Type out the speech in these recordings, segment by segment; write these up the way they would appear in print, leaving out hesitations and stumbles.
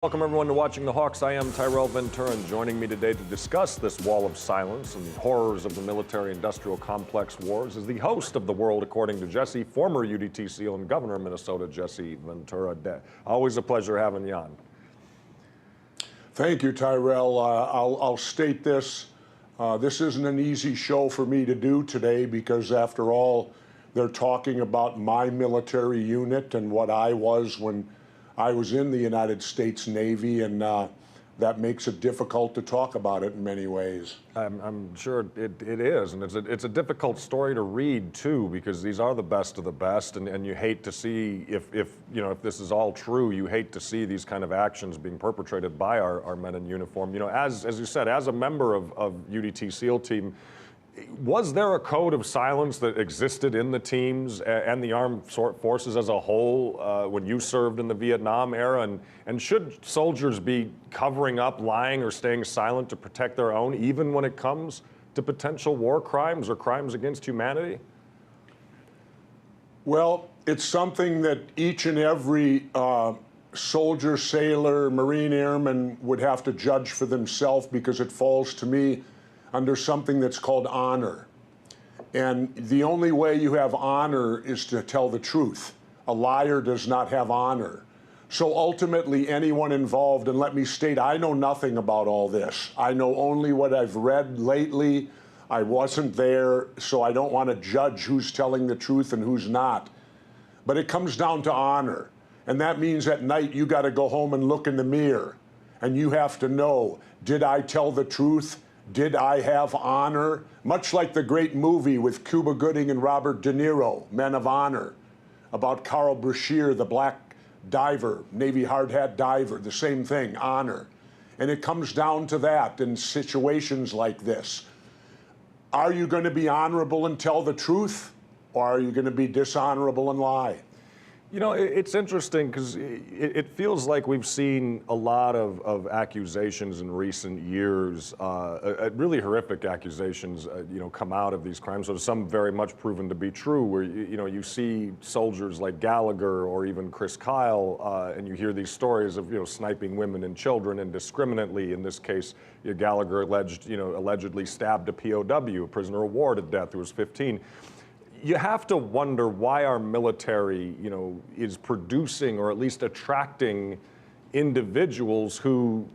Welcome everyone to Watching the Hawks. I am Tyrell Ventura, and joining me today to discuss this wall of silence and the horrors of the military-industrial complex wars is the host of The World According to Jesse, former UDT SEAL and Governor of Minnesota, Jesse Ventura. Always a pleasure having you on. Thank you, Tyrell. I'll state this. This isn't an easy show for me to do today because, after all, they're talking about my military unit and what I was when I was in the United States Navy, and that makes it difficult to talk about it in many ways. I'm sure it is, and it's a difficult story to read too, because these are the best of the best, and you hate to see if this is all true, you hate to see these kind of actions being perpetrated by our men in uniform. As you said, as a member of UDT SEAL team, was there a code of silence that existed in the teams and the armed forces as a whole when you served in the Vietnam era? And should soldiers be covering up, lying, or staying silent to protect their own, even when it comes to potential war crimes or crimes against humanity? Well, it's something that each and every soldier, sailor, Marine airman would have to judge for themselves, because it falls to me under something that's called honor. And the only way you have honor is to tell the truth. A liar does not have honor. So ultimately, anyone involved, and let me state, I know nothing about all this. I know only what I've read lately. I wasn't there, so I don't want to judge who's telling the truth and who's not. But it comes down to honor. And that means at night you got to go home and look in the mirror. And you have to know, did I tell the truth? Did I have honor? Much like the great movie with Cuba Gooding and Robert De Niro, Men of Honor, about Carl Brashear, the black diver, Navy hard hat diver, the same thing, honor. And it comes down to that in situations like this. Are you going to be honorable and tell the truth, or are you going to be dishonorable and lie? It's interesting because it feels like we've seen a lot of accusations in recent years, really horrific accusations, come out of these crimes. So some very much proven to be true, where you see soldiers like Gallagher or even Chris Kyle, and you hear these stories of sniping women and children indiscriminately. In this case, Gallagher allegedly stabbed a POW, a prisoner of war, to death, who was 15. You have to wonder why our military, is producing or at least attracting individuals who,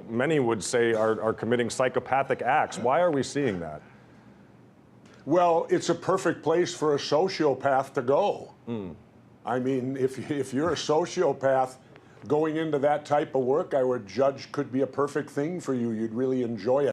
many would say are committing psychopathic acts. Why are we seeing that? Well, it's a perfect place for a sociopath to go. I mean, if you're a sociopath going into that type of work, I would judge could be a perfect thing for you. You'd really enjoy it.